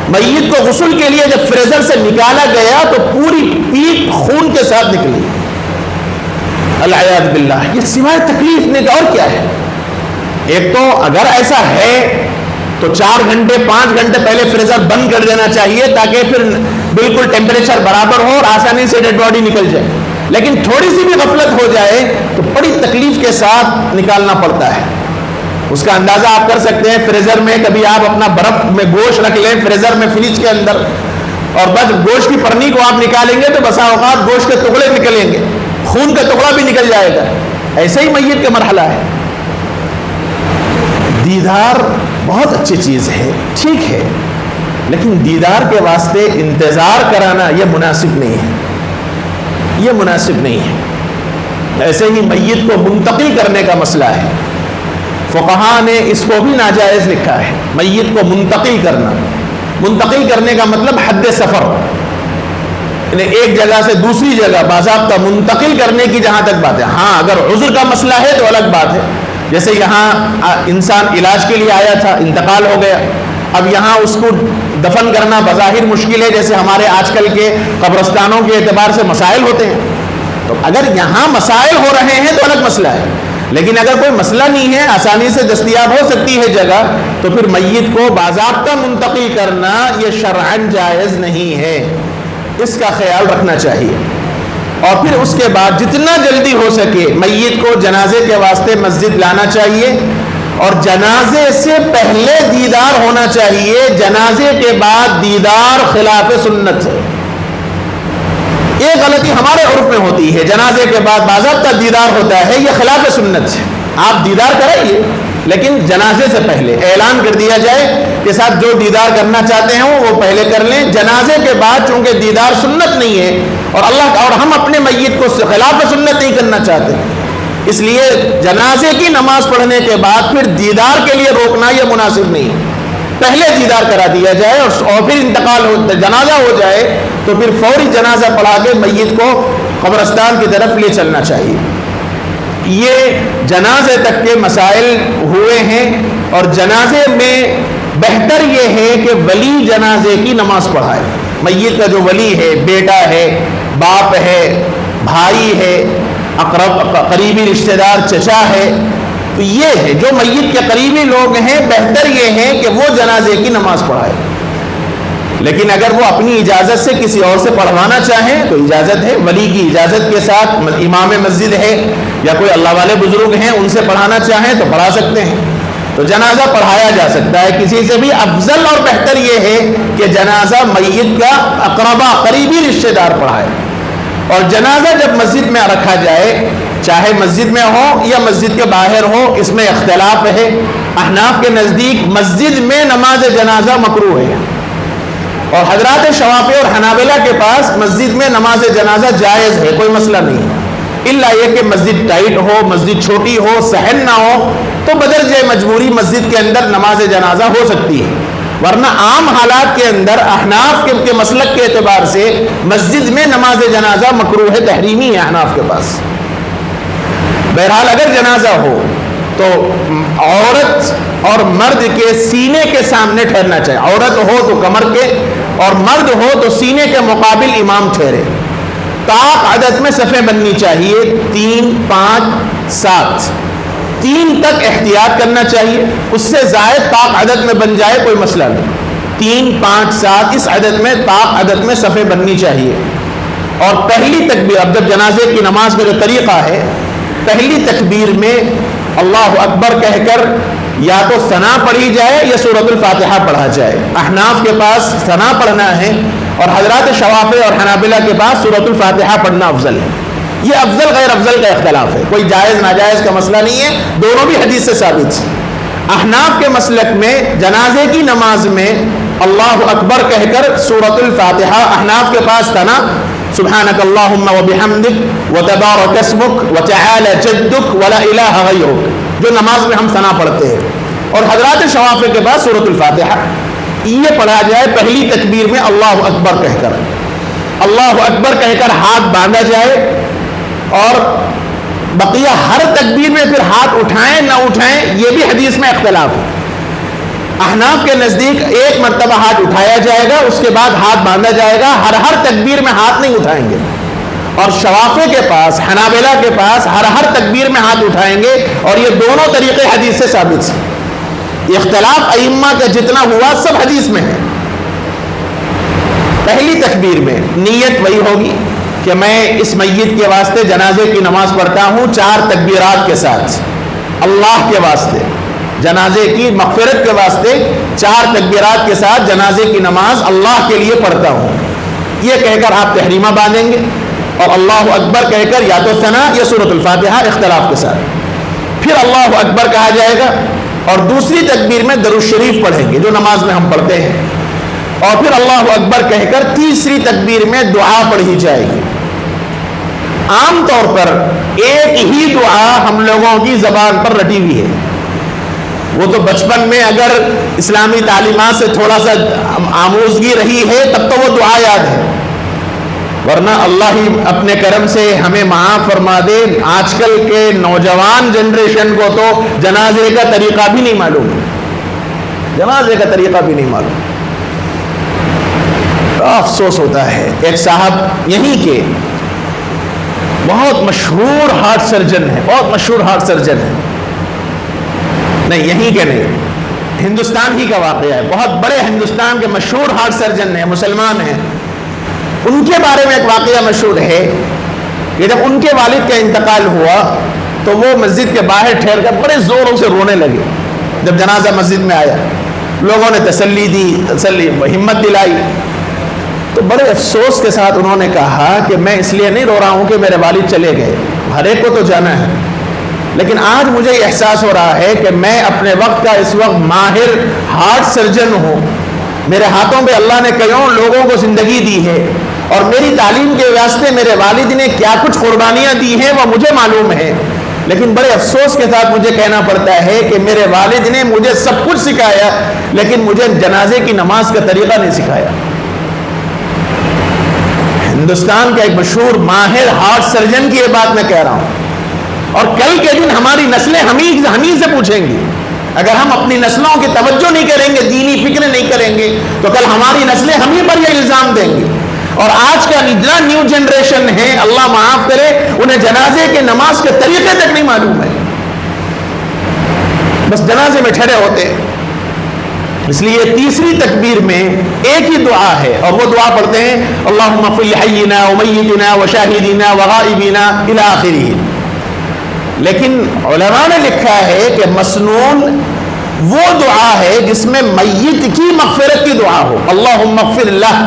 میت کو غسل کے لیے جب فریزر سے نکالا گیا تو پوری پیپ خون کے ساتھ نکلی. العیاذ باللہ. یہ سوائے تکلیف نہیں اور کیا ہے؟ ایک تو اگر ایسا ہے تو 4 گھنٹے 5 گھنٹے پہلے فریزر بند کر دینا چاہیے تاکہ پھر بالکل ٹیمپریچر برابر ہو اور آسانی سے ڈیڈ باڈی نکل جائے. لیکن تھوڑی سی بھی غفلت ہو جائے تو بڑی تکلیف کے ساتھ نکالنا پڑتا ہے. اس کا اندازہ آپ کر سکتے ہیں. فریزر میں کبھی آپ اپنا برف میں گوشت رکھ لیں فریزر میں فریج کے اندر, اور بس گوشت کی پرنی کو آپ نکالیں گے تو بسا اوقات گوشت کے ٹکڑے نکلیں گے, خون کا ٹکڑا بھی نکل جائے گا. ایسے ہی میت کا مرحلہ ہے. دیدار بہت اچھی چیز ہے, ٹھیک ہے, لیکن دیدار کے واسطے انتظار کرانا یہ مناسب نہیں ہے, یہ مناسب نہیں ہے. ایسے ہی میت کو منتقل کرنے کا مسئلہ ہے. فقہا نے اس کو بھی ناجائز لکھا ہے, میت کو منتقل کرنا. منتقل کرنے کا مطلب حد سفر, یعنی ایک جگہ سے دوسری جگہ باضابطہ منتقل کرنے کی جہاں تک بات ہے. ہاں اگر عذر کا مسئلہ ہے تو الگ بات ہے. جیسے یہاں انسان علاج کے لیے آیا تھا, انتقال ہو گیا, اب یہاں اس کو دفن کرنا بظاہر مشکل ہے, جیسے ہمارے آج کل کے قبرستانوں کے اعتبار سے مسائل ہوتے ہیں. تو اگر یہاں مسائل ہو رہے ہیں تو الگ مسئلہ ہے. لیکن اگر کوئی مسئلہ نہیں ہے, آسانی سے دستیاب ہو سکتی ہے جگہ, تو پھر میت کو باضابطہ منتقل کرنا یہ شرعاً جائز نہیں ہے. اس کا خیال رکھنا چاہیے. اور پھر اس کے بعد جتنا جلدی ہو سکے میت کو جنازے کے واسطے مسجد لانا چاہیے. اور جنازے سے پہلے دیدار ہونا چاہیے، جنازے کے بعد دیدار خلاف سنت ہے۔ یہ غلطی ہمارے عرف میں ہوتی ہے، جنازے کے بعد باضابطہ دیدار ہوتا ہے، یہ خلاف سنت ہے۔ آپ دیدار کرائیے لیکن جنازے سے پہلے اعلان کر دیا جائے کہ صاحب جو دیدار کرنا چاہتے ہیں وہ پہلے کر لیں۔ جنازے کے بعد چونکہ دیدار سنت نہیں ہے اور ہم اپنے میت کو خلاف سنت نہیں کرنا چاہتے، اس لیے جنازے کی نماز پڑھنے کے بعد پھر دیدار کے لیے روکنا یہ مناسب نہیں ہے۔ پہلے دیدار کرا دیا جائے اور پھر انتقال ہو، جنازہ ہو جائے تو پھر فوری جنازہ پڑھا کے میت کو قبرستان کی طرف لے چلنا چاہیے۔ یہ جنازے تک کے مسائل ہوئے ہیں، اور جنازے میں بہتر یہ ہے کہ ولی جنازے کی نماز پڑھائے۔ میت کا جو ولی ہے، بیٹا ہے، باپ ہے، بھائی ہے، اقرب قریبی رشتہ دار چچا ہے، تو یہ ہے جو میت کے قریبی لوگ ہیں، بہتر یہ ہے کہ وہ جنازے کی نماز پڑھائے۔ لیکن اگر وہ اپنی اجازت سے کسی اور سے پڑھوانا چاہیں تو اجازت ہے، ولی کی اجازت کے ساتھ، امام مسجد ہے یا کوئی اللہ والے بزرگ ہیں ان سے پڑھانا چاہیں تو پڑھا سکتے ہیں، تو جنازہ پڑھایا جا سکتا ہے کسی سے بھی۔ افضل اور بہتر یہ ہے کہ جنازہ میت کا اقربا قریبی رشتہ دار پڑھائے، اور جنازہ جب مسجد میں رکھا جائے، چاہے مسجد میں ہو یا مسجد کے باہر ہو، اس میں اختلاف ہے۔ احناف کے نزدیک مسجد میں نماز جنازہ مکروہ ہے، اور حضرات شوافی اور حنابلہ کے پاس مسجد میں نماز جنازہ جائز ہے، کوئی مسئلہ نہیں ہے، الا یہ کہ مسجد ٹائٹ ہو، مسجد چھوٹی ہو، صحن نہ ہو تو بدرجہ مجبوری مسجد کے اندر نماز جنازہ ہو سکتی ہے، ورنہ عام حالات کے اندر احناف کے مسلک کے اعتبار سے مسجد میں نماز جنازہ مکروہ تحریمی ہے احناف کے پاس۔ بہرحال اگر جنازہ ہو تو عورت اور مرد کے سینے کے سامنے ٹھہرنا چاہیے، عورت ہو تو کمر کے اور مرد ہو تو سینے کے مقابل امام ٹھہرے۔ طاق عدد میں صفیں بننی چاہیے، 3، 5، 7، 3 تک احتیاط کرنا چاہیے، اس سے زائد طاق عدد میں بن جائے کوئی مسئلہ نہیں۔ 3، 5، 7 اس عدد میں، طاق عدد میں صفیں بننی چاہیے۔ اور پہلی تکبیر، اب جب جنازے کی نماز کا جو طریقہ ہے، پہلی تکبیر میں اللہ اکبر کہہ کر یا تو ثنا پڑھی جائے یا سورۃ الفاتحہ پڑھا جائے۔ احناف کے پاس ثنا پڑھنا ہے اور حضرات شوافی اور حنابلہ کے پاس سورۃ الفاتحہ پڑھنا افضل ہے۔ یہ افضل غیر افضل کا اختلاف ہے، کوئی جائز ناجائز کا مسئلہ نہیں ہے، دونوں بھی حدیث سے ثابت ہیں۔ احناف کے مسلک میں جنازے کی نماز میں اللہ اکبر کہہ کر سورۃ الفاتحہ، احناف کے پاس ثنا سبحانک اللہم وبحمدک وتبارک اسمک وتعالی جدک ولا الہ غیرک، جو نماز میں ہم ثنا پڑھتے ہیں، اور حضرات شوافی کے بعد سورۃ الفاتحہ یہ پڑھا جائے پہلی تکبیر میں اللہ اکبر کہہ کر۔ اللہ اکبر کہہ کر ہاتھ باندھا جائے، اور بقیہ ہر تکبیر میں پھر ہاتھ اٹھائیں نہ اٹھائیں یہ بھی حدیث میں اختلاف ہے۔ احناف کے نزدیک ایک مرتبہ ہاتھ اٹھایا جائے گا، اس کے بعد ہاتھ باندھا جائے گا، ہر تکبیر میں ہاتھ نہیں اٹھائیں گے، اور شوافی کے پاس، حنابلہ کے پاس ہر تکبیر میں ہاتھ اٹھائیں گے، اور یہ دونوں طریقے حدیث سے ثابت ہیں۔ اختلاف ائمہ کا جتنا ہوا سب حدیث میں ہے۔ پہلی تکبیر میں نیت وہی ہوگی کہ میں اس میت کے واسطے جنازے کی نماز پڑھتا ہوں 4 تکبیرات کے ساتھ، اللہ کے واسطے، جنازے کی مغفرت کے واسطے 4 تکبیرات کے ساتھ جنازے کی نماز اللہ کے لیے پڑھتا ہوں، یہ کہہ کر آپ تحریمہ باندھیں گے، اور اللہ اکبر کہہ کر یا تو ثنا یا سورۃ الفاتحہ اختلاف کے ساتھ، پھر اللہ اکبر کہا جائے گا، اور دوسری تکبیر میں درود شریف پڑھیں گے جو نماز میں ہم پڑھتے ہیں، اور پھر اللہ اکبر کہہ کر تیسری تکبیر میں دعا پڑھی جائے گی۔ عام طور پر ایک ہی دعا ہم لوگوں کی زبان پر رٹی ہوئی ہے، وہ تو بچپن میں اگر اسلامی تعلیمات سے تھوڑا سا آموزگی رہی ہے تب تو وہ دعا یاد ہے، ورنہ اللہ ہی اپنے کرم سے ہمیں معاف فرما دے، آج کل کے نوجوان جنریشن کو تو جنازے کا طریقہ بھی نہیں معلوم، جنازے کا طریقہ بھی نہیں معلوم، افسوس ہوتا ہے۔ ایک صاحب یہیں کے بہت مشہور ہارٹ سرجن ہے، بہت مشہور ہارٹ سرجن ہے، نہیں یہیں کے نہیں، ہندوستان ہی کا واقعہ ہے، بہت بڑے ہندوستان کے مشہور ہارٹ سرجن ہیں، مسلمان ہیں، ان کے بارے میں ایک واقعہ مشہور ہے کہ جب ان کے والد کا انتقال ہوا تو وہ مسجد کے باہر ٹھہر کر بڑے زوروں سے رونے لگے، جب جنازہ مسجد میں آیا، لوگوں نے تسلی دی، ہمت دلائی، تو بڑے افسوس کے ساتھ انہوں نے کہا کہ میں اس لیے نہیں رو رہا ہوں کہ میرے والد چلے گئے، ہر ایک کو تو جانا ہے، لیکن آج مجھے یہ احساس ہو رہا ہے کہ میں اپنے وقت کا اس وقت ماہر ہارٹ سرجن ہوں، میرے ہاتھوں پہ اللہ نے کئیوں لوگوں کو زندگی دی ہے، اور میری تعلیم کے واسطے میرے والد نے کیا کچھ قربانیاں دی ہیں وہ مجھے معلوم ہے، لیکن بڑے افسوس کے ساتھ مجھے کہنا پڑتا ہے کہ میرے والد نے مجھے سب کچھ سکھایا لیکن مجھے جنازے کی نماز کا طریقہ نہیں سکھایا۔ ہندوستان کا ایک مشہور ماہر ہارٹ سرجن کی یہ بات میں کہہ رہا ہوں، اور کل کے دن ہماری نسلیں ہمیں سے پوچھیں گی، اگر ہم اپنی نسلوں کی توجہ نہیں کریں گے، دینی فکر نہیں کریں گے، تو کل ہماری نسلیں ہمیں پر یہ الزام دیں گی۔ اور آج کا جتنا نیو جنریشن ہے، اللہ معاف کرے، انہیں جنازے کے نماز کے طریقے تک نہیں معلوم ہے، بس جنازے میں ٹھہرے ہوتے۔ اس لیے تیسری تکبیر میں ایک ہی دعا ہے، اور وہ دعا پڑھتے ہیں اللہم اغفر لحینا ومیتنا وشاہدینا وغائبینا الی آخرہ، لیکن علماء نے لکھا ہے کہ مسنون وہ دعا ہے جس میں میت کی مغفرت کی دعا ہو، اللہم اغفر لہ،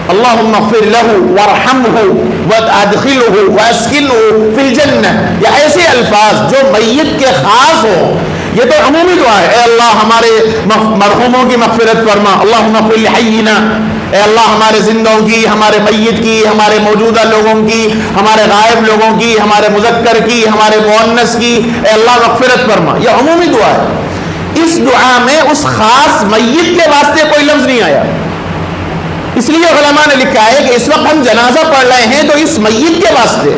اللہم اغفر لہ وارحمہ وادخلہ واسکنہ فی الجنہ، یا ایسے الفاظ جو میت کے خاص ہوں۔ یہ تو عمومی دعا ہے، اے اللہ ہمارے مرحوموں کی مغفرت فرما، اللہم اغفر لحینا، اے اللہ ہمارے زندوں کی، ہمارے میت کی، ہمارے موجودہ لوگوں کی، ہمارے غائب لوگوں کی، ہمارے مذکر کی، ہمارے مؤنث کی، اے اللہ مغفرت فرما۔ یہ عمومی دعا ہے، اس دعا میں اس خاص میت کے واسطے کوئی لفظ نہیں آیا، اس لیے علماء نے لکھا ہے کہ اس وقت ہم جنازہ پڑھ رہے ہیں تو اس میت کے واسطے،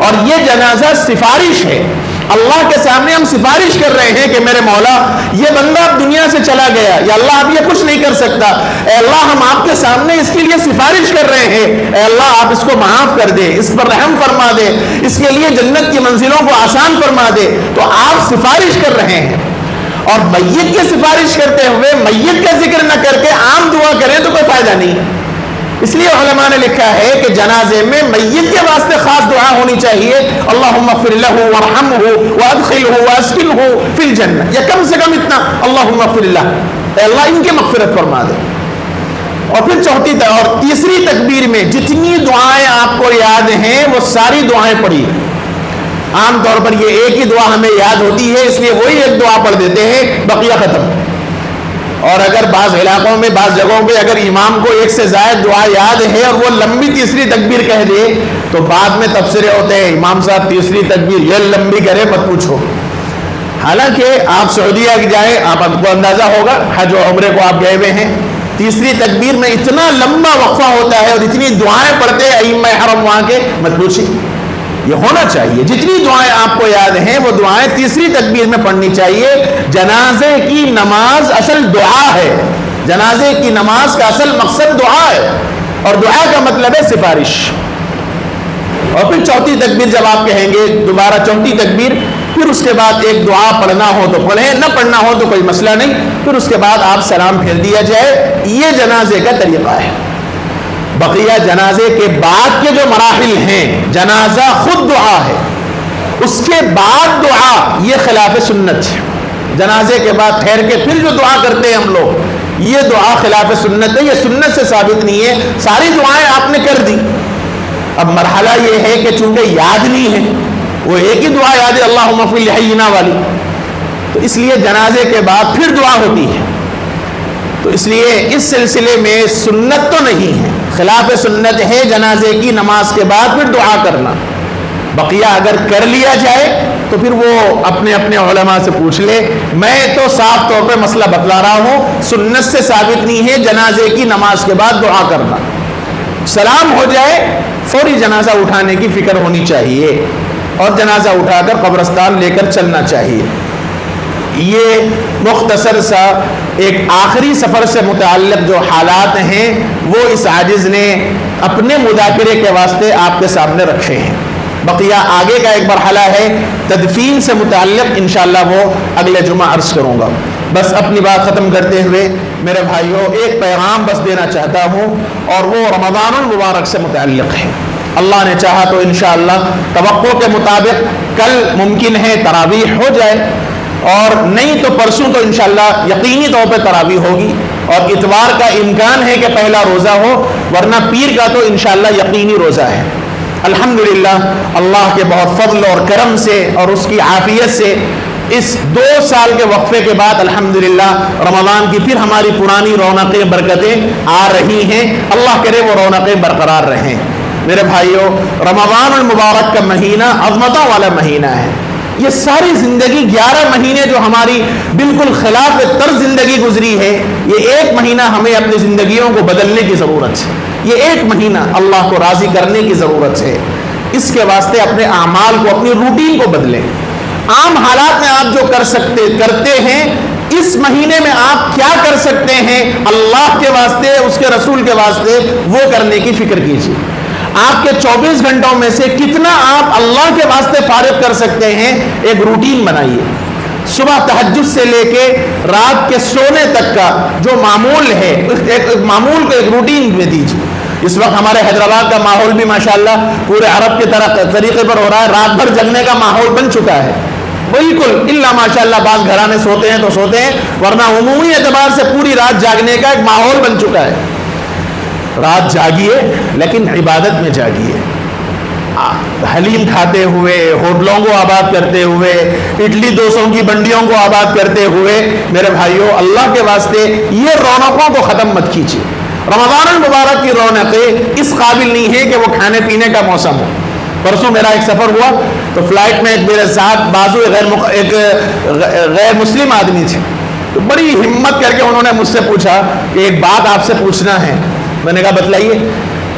اور یہ جنازہ سفارش ہے، اللہ کے سامنے ہم سفارش کر رہے ہیں کہ میرے مولا یہ بندہ اب دنیا سے چلا گیا، یا اللہ اب یہ کچھ نہیں کر سکتا، اے اللہ ہم آپ کے سامنے اس کے لیے سفارش کر رہے ہیں، اے اللہ آپ اس کو معاف کر دے، اس پر رحم فرما دے، اس کے لیے جنت کی منزلوں کو آسان فرما دے، تو آپ سفارش کر رہے ہیں۔ اور میت کی سفارش کرتے ہوئے میت کا ذکر نہ کر کے عام دعا کریں تو کوئی فائدہ نہیں، اس لیے علماء نے لکھا ہے کہ جنازے میں میت کے واسطے خاص دعا ہونی چاہیے، اللہم اغفر لہ وارحمہ وادخلہ واسکنہ فی الجنہ، یا کم سے کم اتنا، اللہم اغفر لہ، اے اللہ ان کی مغفرت فرما دے۔ اور پھر اور تیسری تکبیر میں جتنی دعائیں آپ کو یاد ہیں وہ ساری دعائیں پڑھی، عام طور پر یہ ایک ہی دعا ہمیں یاد ہوتی ہے، اس لیے وہی ایک دعا پڑھ دیتے ہیں، بقیہ ختم۔ اور اگر بعض علاقوں میں بعض جگہوں پہ اگر امام کو ایک سے زائد دعا یاد ہے اور وہ لمبی تیسری تکبیر کہہ دے تو بعد میں تبصرے ہوتے ہیں امام صاحب تیسری تکبیر یہ لمبی کرے مت پوچھو۔ حالانکہ آپ سعودیہ جائیں، آپ کو اندازہ ہوگا، حج و عمرے کو آپ گئے ہوئے ہیں، تیسری تکبیر میں اتنا لمبا وقفہ ہوتا ہے اور اتنی دعائیں پڑھتے ہیں ائمہ حرم وہاں کے، مت پوچھیے، یہ ہونا چاہیے۔ جتنی دعائیں آپ کو یاد ہیں وہ دعائیں تیسری تکبیر میں پڑھنی چاہیے۔ جنازے کی نماز اصل دعا ہے، جنازے کی نماز کا اصل مقصد دعا ہے، اور دعا کا مطلب ہے سفارش۔ اور پھر چوتھی تکبیر جب آپ کہیں گے دوبارہ چوتھی تکبیر، پھر اس کے بعد ایک دعا پڑھنا ہو تو پڑھیں، نہ پڑھنا ہو تو کوئی مسئلہ نہیں، پھر اس کے بعد آپ سلام پھیر دیا جائے۔ یہ جنازے کا طریقہ ہے۔ بقیہ جنازے کے بعد کے جو مراحل ہیں، جنازہ خود دعا ہے، اس کے بعد دعا یہ خلاف سنت ہے۔ جنازے کے بعد ٹھہر کے پھر جو دعا کرتے ہیں ہم لوگ، یہ دعا خلاف سنت ہے، یہ سنت سے ثابت نہیں ہے۔ ساری دعائیں آپ نے کر دی، اب مرحلہ یہ ہے کہ چونکہ یاد نہیں ہے، وہ ایک ہی دعا یاد ہے اللہم اغفر لحینا والی، تو اس لیے جنازے کے بعد پھر دعا ہوتی ہے۔ تو اس لیے اس سلسلے میں سنت تو نہیں ہے، خلاف سنت ہے جنازے کی نماز کے بعد پھر دعا کرنا۔ بقیہ اگر کر لیا جائے تو پھر وہ اپنے اپنے علماء سے پوچھ لے۔ میں تو صاف طور پہ مسئلہ بتلا رہا ہوں، سنت سے ثابت نہیں ہے جنازے کی نماز کے بعد دعا کرنا۔ سلام ہو جائے فوری جنازہ اٹھانے کی فکر ہونی چاہیے اور جنازہ اٹھا کر قبرستان لے کر چلنا چاہیے۔ یہ مختصر سا ایک آخری سفر سے متعلق جو حالات ہیں وہ اس عاجز نے اپنے مذاکرے کے واسطے آپ کے سامنے رکھے ہیں۔ بقیہ آگے کا ایک مرحلہ ہے تدفین سے متعلق، انشاءاللہ وہ اگلے جمعہ عرض کروں گا۔ بس اپنی بات ختم کرتے ہوئے میرے بھائیوں ایک پیغام بس دینا چاہتا ہوں، اور وہ رمضان المبارک سے متعلق ہے۔ اللہ نے چاہا تو انشاءاللہ توقع کے مطابق کل ممکن ہے تراویح ہو جائے، اور نہیں تو پرسوں تو انشاءاللہ یقینی طور پہ تراویح ہوگی، اور اتوار کا امکان ہے کہ پہلا روزہ ہو، ورنہ پیر کا تو انشاءاللہ یقینی روزہ ہے۔ الحمدللہ اللہ کے بہت فضل اور کرم سے اور اس کی عافیت سے اس 2 سال کے وقفے کے بعد الحمدللہ رمضان کی پھر ہماری پرانی رونقیں برکتیں آ رہی ہیں۔ اللہ کرے وہ رونقیں برقرار رہیں۔ میرے بھائیوں، رمضان المبارک کا مہینہ عظمتوں والا مہینہ ہے۔ یہ ساری زندگی 11 مہینے جو ہماری بالکل خلاف طرز زندگی گزری ہے، یہ ایک مہینہ ہمیں اپنی زندگیوں کو بدلنے کی ضرورت ہے۔ یہ ایک مہینہ اللہ کو راضی کرنے کی ضرورت ہے۔ اس کے واسطے اپنے اعمال کو، اپنی روٹین کو بدلیں۔ عام حالات میں آپ جو کرتے ہیں، اس مہینے میں آپ کیا کر سکتے ہیں اللہ کے واسطے، اس کے رسول کے واسطے، وہ کرنے کی فکر کیجیے۔ آپ کے 24 گھنٹوں میں سے کتنا آپ اللہ کے واسطے فارغ کر سکتے ہیں، ایک روٹین بنائیے۔ صبح تہجد سے لے کے رات کے سونے تک کا جو معمول ہے، ایک معمول کو ایک روٹین میں دیجیے۔ اس وقت ہمارے حیدرآباد کا ماحول بھی ماشاءاللہ پورے عرب کے طریقے پر ہو رہا ہے، رات بھر جگنے کا ماحول بن چکا ہے بالکل، الا ماشاءاللہ بعض گھرانے سوتے ہیں تو سوتے ہیں، ورنہ عمومی اعتبار سے پوری رات جاگنے کا ایک ماحول بن چکا ہے۔ رات جاگیے لیکن عبادت میں جاگیے، حلیم کھاتے ہوئے، ہوٹلوں کو آباد کرتے ہوئے، اڈلی ڈوسوں کی بنڈیوں کو آباد کرتے ہوئے، میرے بھائیوں اللہ کے واسطے یہ رونقوں کو ختم مت کیجیے۔ رمضان المبارک کی رونقیں اس قابل نہیں ہے کہ وہ کھانے پینے کا موسم ہو۔ پرسوں میرا ایک سفر ہوا تو فلائٹ میں ایک میرے ساتھ بازو ایک غیر مسلم آدمی تھے، تو بڑی ہمت کر کے انہوں نے مجھ سے پوچھا کہ ایک بات آپ سے پوچھنا ہے۔ میں نے کہا بتلائیے۔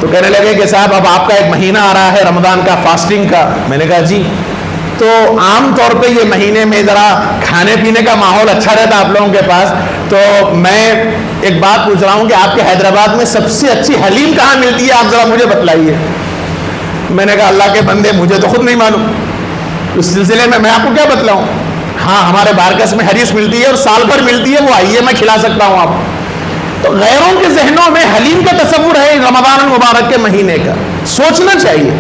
تو کہنے لگے کہ صاحب اب آپ کا ایک مہینہ آ رہا ہے رمضان کا، فاسٹنگ کا۔ میں نے کہا جی۔ تو عام طور پہ یہ مہینے میں ذرا کھانے پینے کا ماحول اچھا رہتا آپ لوگوں کے پاس، تو میں ایک بات پوچھ رہا ہوں کہ آپ کے حیدرآباد میں سب سے اچھی حلیم کہاں ملتی ہے، آپ ذرا مجھے بتلائیے۔ میں نے کہا اللہ کے بندے مجھے تو خود نہیں معلوم، اس سلسلے میں آپ کو کیا بتلاؤں۔ ہاں ہمارے بارکس میں حریص ملتی ہے اور سال بھر ملتی ہے، وہ آئیے میں کھلا سکتا ہوں آپ کو۔ تو غیروں کے ذہنوں میں حلیم کا تصور ہے رمضان المبارک کے مہینے کا، سوچنا چاہیے۔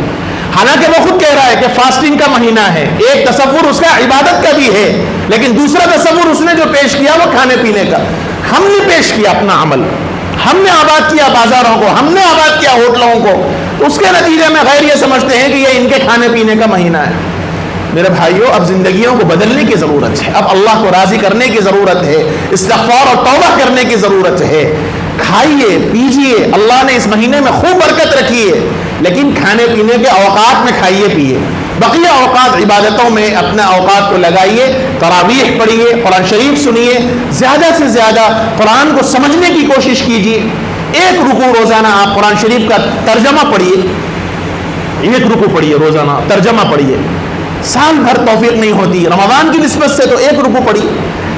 حالانکہ وہ خود کہہ رہا ہے کہ فاسٹنگ کا مہینہ ہے، ایک تصور اس کا عبادت کا بھی ہے، لیکن دوسرا تصور اس نے جو پیش کیا وہ کھانے پینے کا۔ ہم نے پیش کیا اپنا عمل، ہم نے آباد کیا بازاروں کو، ہم نے آباد کیا ہوٹلوں کو، اس کے نتیجے میں غیر یہ سمجھتے ہیں کہ یہ ان کے کھانے پینے کا مہینہ ہے۔ میرے بھائیوں اب زندگیوں کو بدلنے کی ضرورت ہے، اب اللہ کو راضی کرنے کی ضرورت ہے، استغفار اور توبہ کرنے کی ضرورت ہے۔ کھائیے پیجیے، اللہ نے اس مہینے میں خوب برکت رکھی ہے، لیکن کھانے پینے کے اوقات میں کھائیے پیئے، بقیہ اوقات عبادتوں میں اپنے اوقات کو لگائیے، تراویح پڑھیے، قرآن شریف سنیے، زیادہ سے زیادہ قرآن کو سمجھنے کی کوشش کیجیے۔ ایک رکوع روزانہ آپ قرآن شریف کا ترجمہ پڑھیے، ایک رکوع پڑھیے روزانہ، ترجمہ پڑھیے۔ سال بھر توفیق نہیں ہوتی، رمضان کی نسبت سے تو ایک رکوع پڑھیے،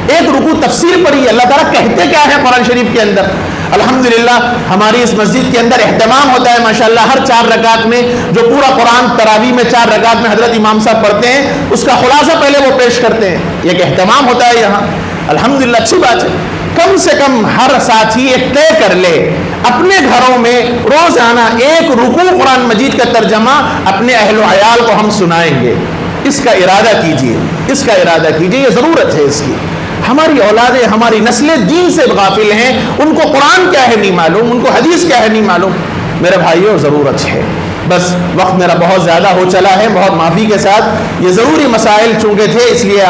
ایک رکوع تفسیر پڑھیے، اللہ تعالیٰ کہتے کیا ہے قرآن شریف کے اندر۔ الحمدللہ ہماری اس مسجد کے اندر اہتمام ہوتا ہے ماشاءاللہ ہر 4 رکعت میں جو پورا قرآن تراویح میں 4 رکعت میں حضرت امام صاحب پڑھتے ہیں، اس کا خلاصہ پہلے وہ پیش کرتے ہیں، ایک اہتمام ہوتا ہے یہاں۔ الحمدللہ اچھی بات ہے، کم سے کم ہر ساتھی ایک طے کر لے اپنے گھروں میں روزانہ ایک رکوع قرآن مجید کا ترجمہ اپنے اہل و عیال کو ہم سنائیں گے۔ اس کا ارادہ کیجیے، اس کا ارادہ کیجیے، یہ ضرورت ہے اس کی۔ ہماری اولادیں، ہماری نسلیں دین سے غافل ہیں، ان کو قرآن کیا ہے نہیں معلوم، ان کو حدیث کیا ہے نہیں معلوم۔ میرے بھائیوں ضرورت ہے، بس وقت میرا بہت زیادہ ہو چلا ہے، بہت معافی کے ساتھ۔ یہ ضروری مسائل چونکہ تھے اس لیے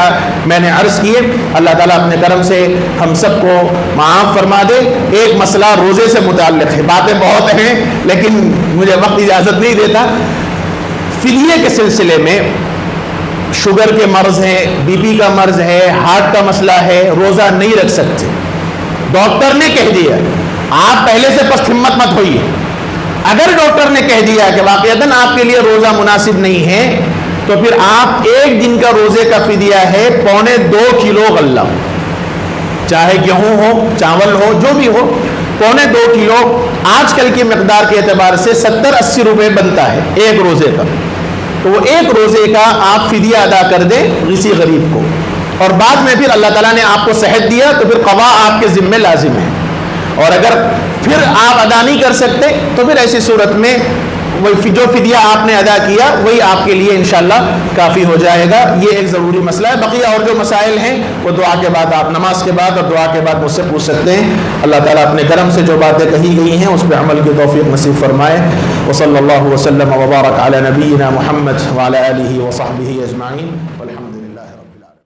میں نے عرض کیے۔ اللہ تعالیٰ اپنے کرم سے ہم سب کو معاف فرما دے۔ ایک مسئلہ روزے سے متعلق ہے، باتیں بہت ہیں لیکن مجھے وقت اجازت نہیں دیتا۔ فدیے کے سلسلے میں شوگر کے مرض ہے، بی پی کا مرض ہے، ہارٹ کا مسئلہ ہے، روزہ نہیں رکھ سکتے۔ ڈاکٹر نے کہہ دیا، آپ پہلے سے پست ہمت مت ہوئیے۔ اگر ڈاکٹر نے کہہ دیا کہ واقعتاً آپ کے لیے روزہ مناسب نہیں ہے، تو پھر آپ ایک دن کا روزے کا فدیہ ہے 2.25 کلو غلہ، چاہے گیہوں ہو، چاول ہو، جو بھی ہو، 2.25 کلو آج کل کی مقدار کے اعتبار سے 70-80 روپے بنتا ہے ایک روزے کا۔ تو وہ ایک روزے کا آپ فدیہ ادا کر دیں کسی غریب کو، اور بعد میں پھر اللہ تعالیٰ نے آپ کو صحت دیا تو پھر قضا آپ کے ذمہ لازم ہے۔ اور اگر پھر آپ ادا نہیں کر سکتے تو پھر ایسی صورت میں وہی جو فدیہ آپ نے ادا کیا وہی آپ کے لیے انشاءاللہ کافی ہو جائے گا. یہ ایک ضروری مسئلہ ہے. بقیہ اور جو مسائل ہیں وہ دعا کے بعد آپ نماز کے بعد اور دعا کے بعد مجھ سے پوچھ سکتے ہیں. اللہ تعالیٰ اپنے کرم سے جو باتیں کہی گئی ہیں اس پہ عمل کی توفیق نصیب فرمائے. وصلی اللہ وسلم وبارک علی نبینا محمد وعلی آلہ وصحبہ اجمعین والحمد